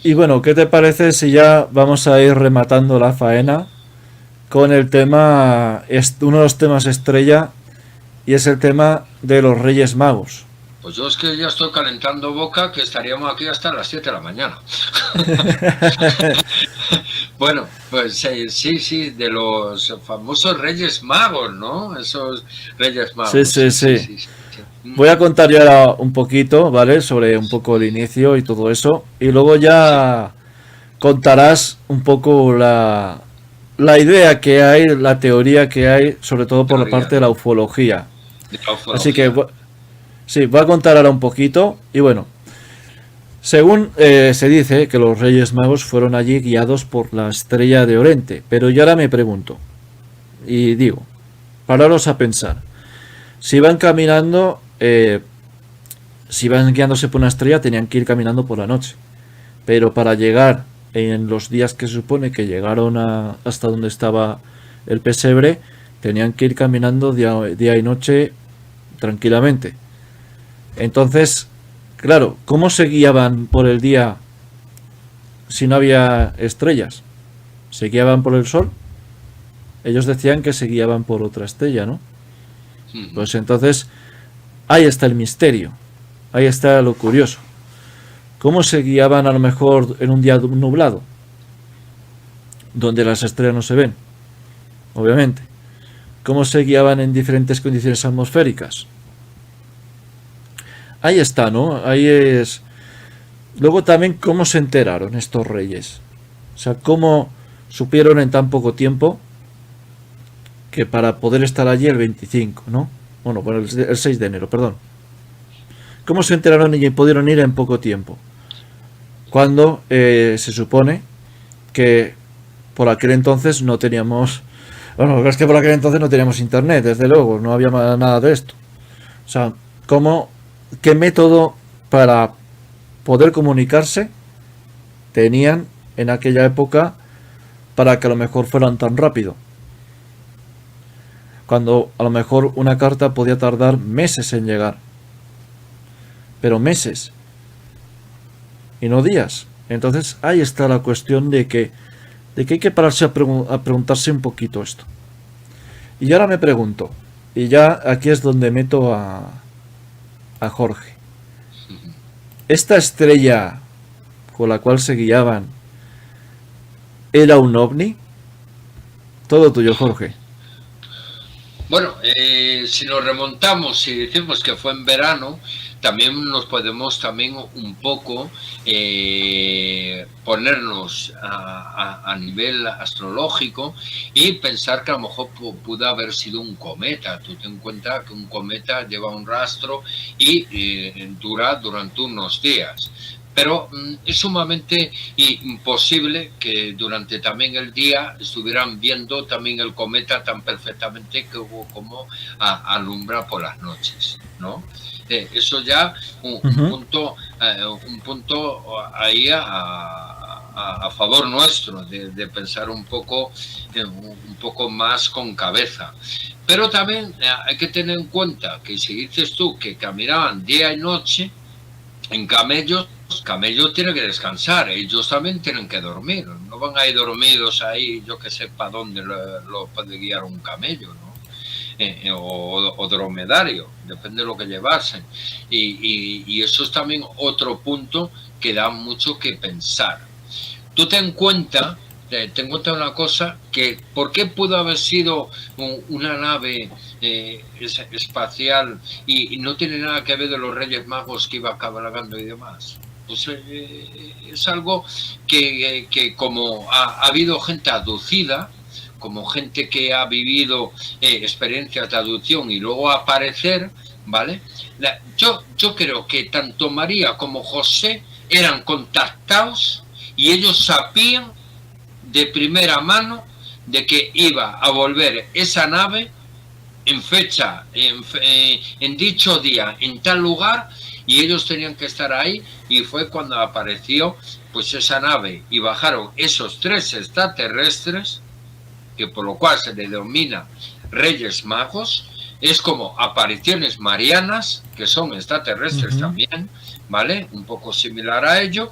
Y bueno, ¿qué te parece si ya vamos a ir rematando la faena con el tema, uno de los temas estrella, y es el tema de los Reyes Magos? Pues yo es que ya estoy calentando boca, que estaríamos aquí hasta las 7 de la mañana. Bueno, pues sí, sí, de los famosos Reyes Magos, ¿no? Esos Reyes Sí, Magos, sí, sí, sí, sí. sí, sí. Sí. Voy a contar yo ahora un poquito, ¿vale? Sobre un poco el inicio y todo eso. Y luego Sí, ya contarás un poco la idea que hay, la teoría que hay, sobre todo por la teoría, parte de la ¿no? ufología. De la Así que, ufología. sí, voy a contar ahora un poquito. Y bueno, según se dice que los Reyes Magos fueron allí guiados por la estrella de Oriente. Pero yo ahora me pregunto, y digo, pararos a pensar. Si van caminando, si van guiándose por una estrella, tenían que ir caminando por la noche. Pero para llegar en los días que se supone que llegaron hasta donde estaba el pesebre, tenían que ir caminando día y noche tranquilamente. Entonces, claro, ¿cómo se guiaban por el día si no había estrellas? ¿Se guiaban por el sol? Ellos decían que se guiaban por otra estrella, ¿no? Ujú. Pues entonces, ahí está el misterio, ahí está lo curioso. ¿Cómo se guiaban a lo mejor en un día nublado, donde las estrellas no se ven? Obviamente. ¿Cómo se guiaban en diferentes condiciones atmosféricas? Ahí está, ¿no? Ahí es. Luego también cómo se enteraron estos reyes. O sea, cómo supieron en tan poco tiempo que para poder estar allí el 25, ¿no? Bueno, el 6 de enero, perdón. ¿Cómo se enteraron y pudieron ir en poco tiempo? Cuando se supone que por aquel entonces no teníamos. Bueno, es que por aquel entonces no teníamos internet, desde luego, no había nada de esto. O sea, ¿cómo, qué método para poder comunicarse tenían en aquella época para que a lo mejor fueran tan rápido? Cuando a lo mejor una carta podía tardar meses en llegar, pero meses y no días. Entonces ahí está la cuestión de que hay que pararse a preguntarse un poquito esto. Y ahora me pregunto, y ya aquí es donde meto a Jorge. ¿Esta estrella con la cual se guiaban era un ovni? Todo tuyo, Jorge. Bueno, si nos remontamos y decimos que fue en verano, también nos podemos también un poco ponernos a nivel astrológico y pensar que a lo mejor pudo haber sido un cometa. Tú ten en cuenta que un cometa lleva un rastro y dura durante unos días. Pero es sumamente imposible que durante también el día estuvieran viendo también el cometa tan perfectamente que hubo como alumbra por las noches, ¿no? Eso ya Uh -huh. un punto ahí a favor nuestro de pensar un poco más con cabeza. Pero también hay que tener en cuenta que si dices tú que caminaban día y noche en camellos, camellos tienen que descansar, ellos también tienen que dormir, no van a ir dormidos ahí, yo que sé para dónde lo puede guiar un camello, ¿no? O dromedario, depende de lo que llevasen. Y eso es también otro punto que da mucho que pensar. Tú ten en cuenta una cosa, que ¿por qué pudo haber sido una nave espacial y no tiene nada que ver de los Reyes Magos que iba cabalgando y demás? Pues es algo que como ha habido gente aducida, como gente que ha vivido experiencias de aducción y luego aparecer, ¿vale? Yo creo que tanto María como José eran contactados y ellos sabían de primera mano de que iba a volver esa nave en fecha, en dicho día, en tal lugar, y ellos tenían que estar ahí, y fue cuando apareció pues esa nave y bajaron esos tres extraterrestres, que por lo cual se le denomina Reyes Magos. Es como apariciones marianas, que son Uh extraterrestres -huh. también, ¿vale? Un poco similar a ello,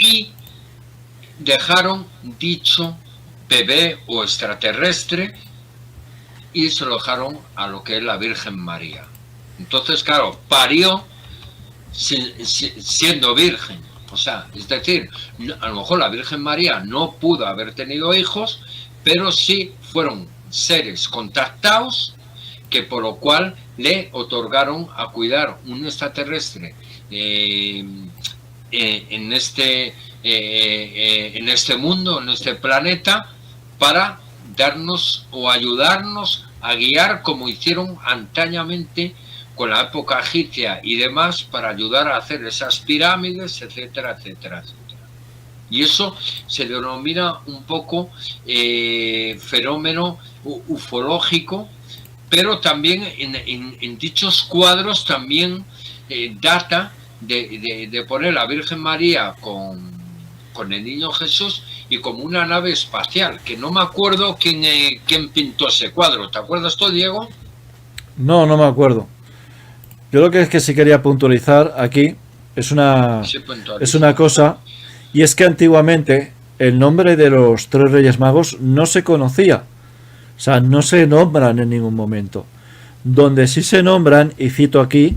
y dejaron dicho bebé o extraterrestre y se lo dejaron a lo que es la Virgen María. Entonces, claro, parió siendo virgen. O sea, es decir, a lo mejor la Virgen María no pudo haber tenido hijos, pero sí fueron seres contactados que por lo cual le otorgaron a cuidar un extraterrestre en este mundo, en este planeta, para darnos o ayudarnos a guiar como hicieron antañamente con la época egipcia y demás, para ayudar a hacer esas pirámides, etcétera, etcétera, etcétera. Y eso se denomina un poco fenómeno ufológico, pero también en dichos cuadros también data de poner a la Virgen María con el niño Jesús y como una nave espacial, que no me acuerdo quién pintó ese cuadro. ¿Te acuerdas tú, Diego? No, no me acuerdo. Yo lo que sí quería puntualizar aquí es una cosa, y es que antiguamente el nombre de los tres Reyes Magos no se conocía. O sea, no se nombran en ningún momento. Donde sí se nombran, y cito aquí,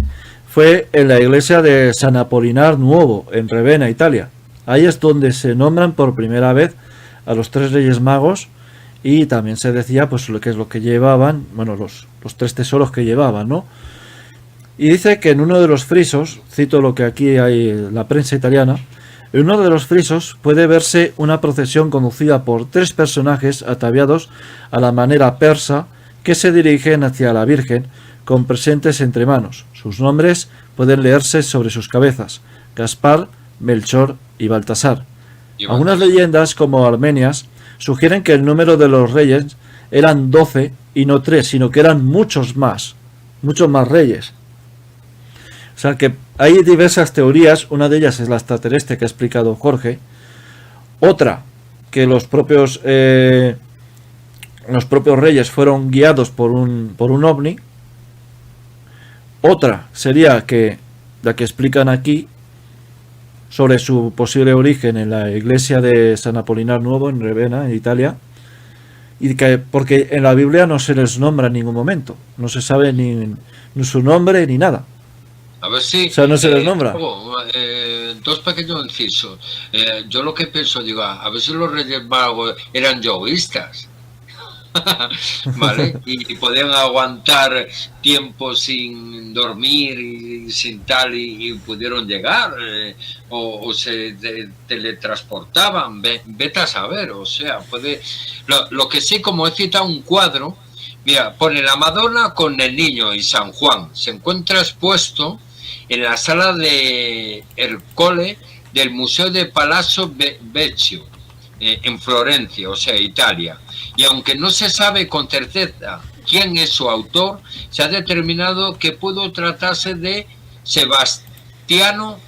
fue en la iglesia de San Apolinar Nuovo, en Ravenna, Italia. Ahí es donde se nombran por primera vez a los tres Reyes Magos, y también se decía pues lo que es lo que llevaban, bueno, los tres tesoros que llevaban, ¿no? Y dice que en uno de los frisos, cito lo que aquí hay en la prensa italiana, en uno de los frisos puede verse una procesión conducida por tres personajes ataviados a la manera persa que se dirigen hacia la Virgen con presentes entre manos. Sus nombres pueden leerse sobre sus cabezas: Gaspar, Melchor y Baltasar. Algunas leyendas, como armenias, sugieren que el número de los reyes eran 12 y no 3, sino que eran muchos más reyes. O sea que hay diversas teorías. Una de ellas es la extraterrestre que ha explicado Jorge. Otra, que los propios reyes fueron guiados por un ovni. Otra sería que la que explican aquí, sobre su posible origen en la iglesia de San Apolinar Nuovo en Ravenna, en Italia, y que porque en la Biblia no se les nombra en ningún momento, no se sabe ni su nombre ni nada. A ver si... O sea, no se les nombra. Dos pequeños incisos. Yo lo que pienso, digo, a ver si los Reyes Magos eran yoístas. ¿Vale? Y podían aguantar tiempo sin dormir y sin tal, y pudieron llegar, o se teletransportaban, vete a saber. O sea, puede... Lo que sí, como he citado un cuadro, mira, pone la Madonna con el niño y San Juan, se encuentra expuesto en la sala de Ercole del Museo de Palazzo Vecchio, en Florencia, o sea, Italia. Y aunque no se sabe con certeza quién es su autor, se ha determinado que pudo tratarse de Sebastiano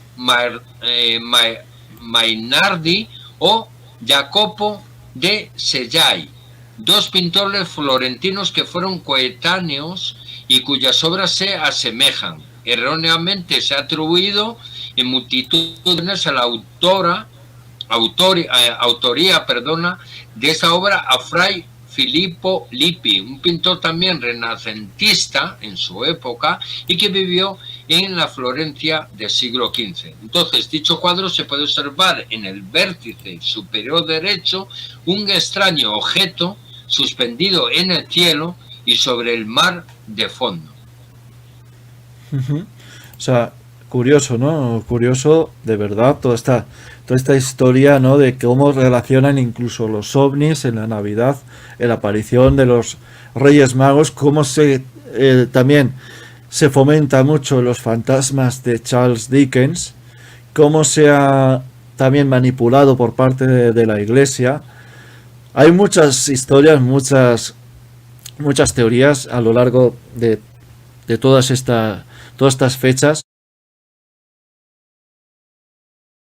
Mainardi o Jacopo de Sellai, dos pintores florentinos que fueron coetáneos y cuyas obras se asemejan. Erróneamente se ha atribuido en multitudes a la autoría de esa obra a Fray Filippo Lippi, un pintor también renacentista en su época y que vivió en la Florencia del siglo XV. Entonces, dicho cuadro se puede observar en el vértice superior derecho un extraño objeto suspendido en el cielo y sobre el mar de fondo. O sea, curioso, ¿no? Curioso, de verdad, toda esta historia, ¿no? De cómo relacionan incluso los ovnis en la Navidad, en la aparición de los Reyes Magos, cómo también se fomenta mucho los fantasmas de Charles Dickens, cómo se ha también manipulado por parte de la Iglesia. Hay muchas historias, muchas teorías a lo largo de todas estas fechas.